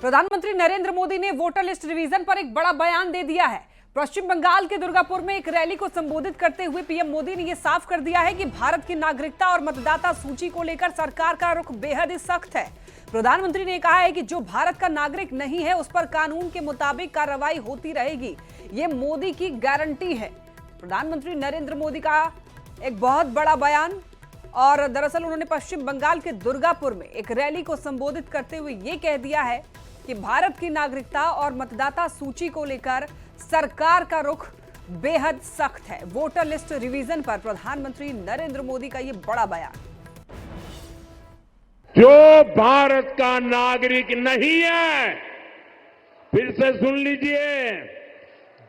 प्रधानमंत्री नरेंद्र मोदी ने voter list revision पर एक बड़ा बयान दे दिया है। पश्चिम बंगाल के दुर्गापुर में एक रैली को संबोधित करते हुए पीएम मोदी ने यह साफ कर दिया है कि भारत की नागरिकता और मतदाता सूची को लेकर सरकार का रुख बेहद ही सख्त है। प्रधानमंत्री ने कहा है कि जो भारत का नागरिक नहीं है उस पर कानून के मुताबिक कार्रवाई होती रहेगी। ये मोदी की गारंटी है। प्रधानमंत्री नरेंद्र मोदी का एक बहुत बड़ा बयान। और दरअसल उन्होंने पश्चिम बंगाल के दुर्गापुर में एक रैली को संबोधित करते हुए ये कह दिया है कि भारत की नागरिकता और मतदाता सूची को लेकर सरकार का रुख बेहद सख्त है। वोटर लिस्ट रिवीजन पर प्रधानमंत्री नरेंद्र मोदी का ये बड़ा बयान। जो भारत का नागरिक नहीं है, फिर से सुन लीजिए,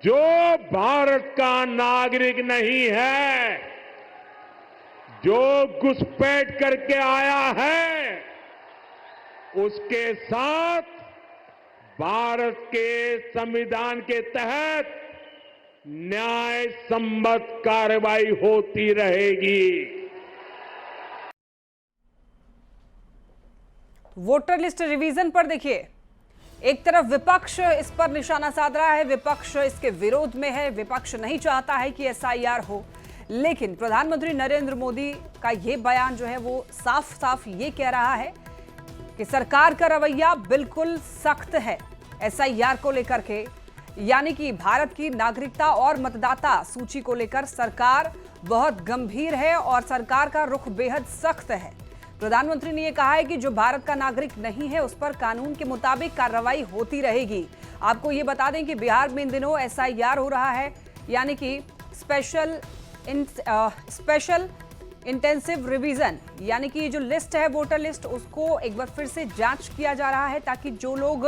जो भारत का नागरिक नहीं है, जो घुसपैठ करके आया है, उसके साथ भारत के संविधान के तहत न्याय संबद्ध कार्रवाई होती रहेगी। वोटर लिस्ट रिवीजन पर देखिए, एक तरफ विपक्ष इस पर निशाना साध रहा है, विपक्ष इसके विरोध में है, विपक्ष नहीं चाहता है कि एसआईआर हो। लेकिन प्रधानमंत्री नरेंद्र मोदी का ये बयान जो है वो साफ साफ ये कह रहा है कि सरकार का रवैया बिल्कुल सख्त है एसआईआर को लेकर के, यानी कि भारत की नागरिकता और मतदाता सूची को लेकर सरकार बहुत गंभीर है और सरकार का रुख बेहद सख्त है। प्रधानमंत्री ने यह कहा है कि जो भारत का नागरिक नहीं है उस पर कानून के मुताबिक कार्रवाई होती रहेगी। आपको ये बता दें कि बिहार में इन दिनों एसआईआर हो रहा है, यानी कि स्पेशल इंटेंसिव रिवीजन, यानी कि जो लिस्ट है वोटर लिस्ट उसको एक बार फिर से जांच किया जा रहा है ताकि जो लोग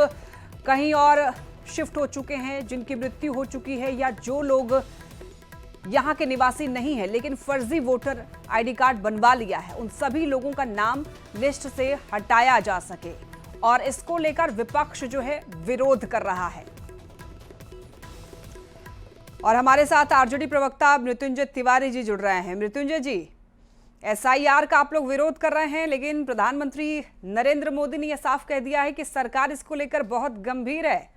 कहीं और शिफ्ट हो चुके हैं, जिनकी मृत्यु हो चुकी है, या जो लोग यहाँ के निवासी नहीं है लेकिन फर्जी वोटर आईडी कार्ड बनवा लिया है, उन सभी लोगों का नाम लिस्ट से हटाया जा सके। और इसको लेकर विपक्ष जो है विरोध कर रहा है। और हमारे साथ आरजेडी प्रवक्ता मृत्युंजय तिवारी जी जुड़ रहे हैं। मृत्युंजय जी, एसआईआर का आप लोग विरोध कर रहे हैं, लेकिन प्रधानमंत्री नरेंद्र मोदी ने यह साफ कह दिया है कि सरकार इसको लेकर बहुत गंभीर है।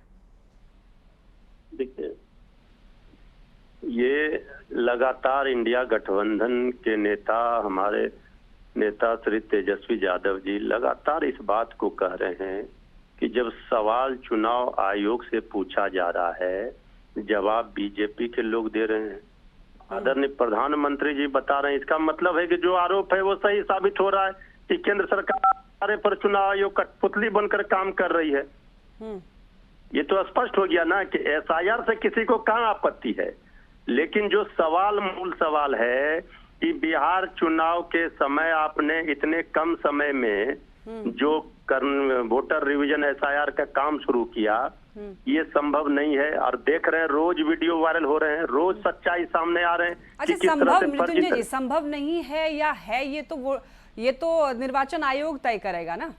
देखिए, ये लगातार इंडिया गठबंधन के नेता, हमारे नेता श्री तेजस्वी यादव जी लगातार इस बात को कह रहे हैं कि जब सवाल चुनाव आयोग से पूछा जा रहा है, जवाब बीजेपी के लोग दे रहे हैं। आदरणीय प्रधानमंत्री जी बता रहे हैं, इसका मतलब है कि जो आरोप है वो सही साबित हो रहा है कि केंद्र सरकार पर चुनाव आयोग कठपुतली बनकर काम कर रही है। ये तो स्पष्ट हो गया ना कि एसआईआर से किसी को कहाँ आपत्ति है। लेकिन जो सवाल, मूल सवाल है कि बिहार चुनाव के समय आपने इतने कम समय में जो वोटर रिवीजन एसआईआर का काम शुरू किया, ये संभव नहीं है। और देख रहे हैं रोज वीडियो वायरल हो रहे हैं, रोज सच्चाई सामने आ रहे हैं। अच्छा, संभव मृत्युंजय जी संभव नहीं है या है, ये तो निर्वाचन आयोग तय करेगा ना।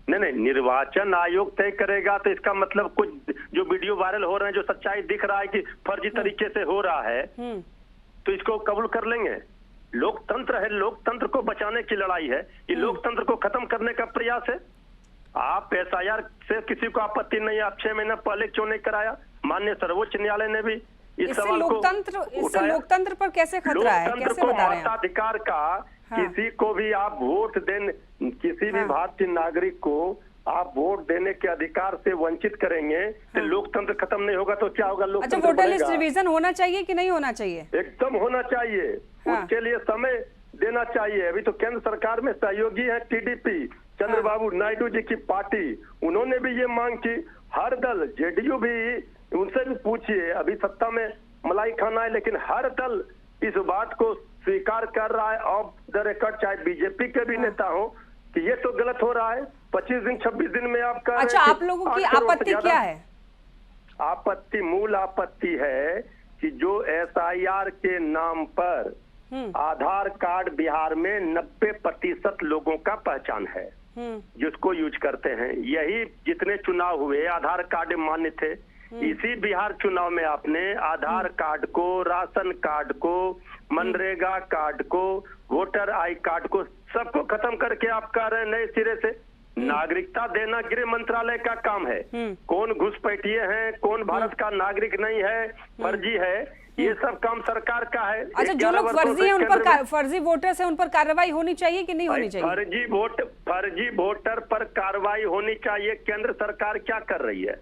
नहीं, निर्वाचन आयोग तय करेगा तो इसका मतलब कुछ जो वीडियो वायरल हो रहे हैं, जो सच्चाई दिख रहा है कि फर्जी तरीके से हो रहा है, तो इसको कबूल कर लेंगे। लोकतंत्र है, लोकतंत्र को बचाने की लड़ाई है, ये लोकतंत्र को खत्म करने का प्रयास है। आप एसआईआर से किसी को आपत्ति नहीं, आप 6 महीने पहले क्यों नहीं कराया? माननीय सर्वोच्च न्यायालय ने भी इस सवाल को इससे लोकतंत्र पर कैसे खतरा है? कैसे बता रहे हैं? मताधिकार का किसी को भी आप वोट देने, किसी भी भारतीय नागरिक को आप वोट देने के अधिकार से वंचित करेंगे तो लोकतंत्र खत्म नहीं होगा तो क्या होगा? लोकतंत्र। अच्छा, वोटर लिस्ट रिवीजन होना चाहिए कि नहीं होना चाहिए? एकदम होना चाहिए। उसके लिए समय देना चाहिए। अभी तो केंद्र सरकार में सहयोगी है टीडीपी, चंद्रबाबू नायडू जी की पार्टी, उन्होंने भी ये मांग की। हर दल, जेडीयू भी, उनसे भी पूछिए, अभी सत्ता में मलाई खाना है, लेकिन हर दल इस बात को स्वीकार कर रहा है ऑफ द रिकॉर्ड, चाहे बीजेपी के भी नेता हो, कि ये तो गलत हो रहा है। 25 दिन 26 दिन में आप कर। अच्छा, आप लोगों की आपत्ति क्या है? आपत्ति, मूल आपत्ति है कि जो एसआईआर के नाम पर आधार कार्ड बिहार में 90% लोगों का पहचान है जिसको यूज करते हैं। यही जितने चुनाव हुए आधार कार्ड मान्य थे। इसी बिहार चुनाव में आपने आधार कार्ड को, राशन कार्ड को, मनरेगा कार्ड को, वोटर आई कार्ड को, सबको खत्म करके आप कह रहे हैं नए सिरे से नागरिकता देना गृह मंत्रालय का काम है। कौन घुसपैठिए हैं, कौन भारत का नागरिक नहीं है, फर्जी है, ये सब काम सरकार का है। अच्छा, जो लोग फर्जी हैं उन पर, फर्जी वोटर्स हैं उन पर कार्रवाई होनी चाहिए कि नहीं होनी चाहिए? फर्जी वोटर पर कार्रवाई होनी चाहिए। केंद्र सरकार क्या कर रही है?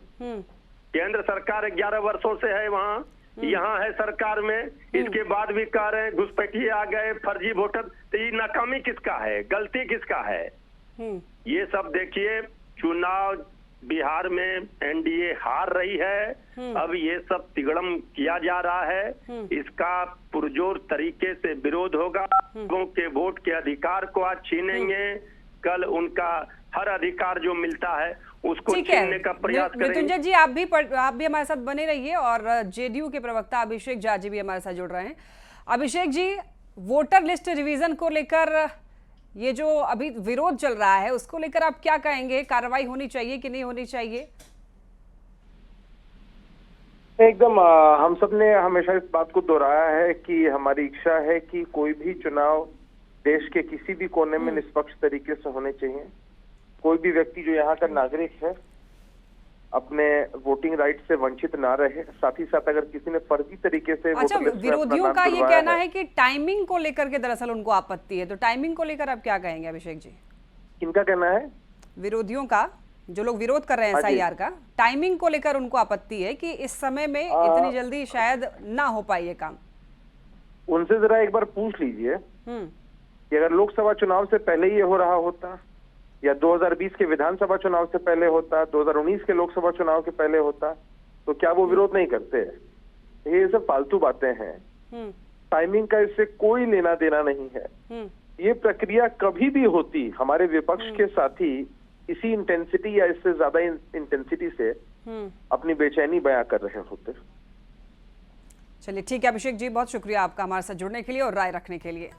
केंद्र सरकार 11 वर्षों से है वहाँ, यहाँ है सरकार में, इसके बाद भी कह रहे हैं घुसपैठिए आ गए, फर्जी वोटर। तो ये नाकामी किसका है, गलती किसका है? ये सब देखिए, चुनाव बिहार में एनडीए हार रही है, अब ये सब तिगड़म किया जा रहा है, इसका पुरजोर तरीके से विरोध होगा। लोगों के वोट के अधिकार को आज छीनेंगे, कल उनका हर अधिकार जो मिलता है उसको छीनने का प्रयास करेंगे। मृत्युंजय जी, आप भी हमारे साथ बने रहिए, और जेडीयू के प्रवक्ता अभिषेक झा जी भी हमारे साथ जुड़ रहे हैं। Abhishek ji, voter list revision को लेकर ये जो अभी विरोध चल रहा है उसको लेकर आप क्या कहेंगे? कार्रवाई होनी चाहिए कि नहीं होनी चाहिए? एकदम हम सब ने हमेशा इस बात को दोहराया है कि हमारी इच्छा है कि कोई भी चुनाव देश के किसी भी कोने में निष्पक्ष तरीके से होने चाहिए। कोई भी व्यक्ति जो यहाँ का नागरिक है अपने वोटिंग राइट से वंचित ना रहे। साथ ही साथ अगर किसी ने फर्जी तरीके से अच्छा, विरोधियों का ये कहना है कि टाइमिंग को लेकर के दरअसल उनको आपत्ति है, तो टाइमिंग को लेकर आप क्या कहेंगे अभिषेक जी? किनका कहना है? विरोधियों का, जो लोग विरोध कर रहे हैं एसआईआर का, टाइमिंग को लेकर उनको आपत्ति है कि इस समय में इतनी जल्दी शायद ना हो पाए ये काम। उनसे जरा एक बार पूछ लीजिए कि अगर लोकसभा चुनाव से पहले ये हो रहा होता, या 2020 के विधानसभा चुनाव से पहले होता, 2019 के लोकसभा चुनाव के पहले होता, तो क्या वो विरोध नहीं करते? ये सब फालतू बातें हैं। टाइमिंग का इससे कोई लेना देना नहीं है। ये प्रक्रिया कभी भी होती, हमारे विपक्ष के साथी इसी इंटेंसिटी या इससे ज्यादा इंटेंसिटी से अपनी बेचैनी बयां कर रहे होते। चलिए ठीक है अभिषेक जी, बहुत शुक्रिया आपका हमारे साथ जुड़ने के लिए और राय रखने के लिए।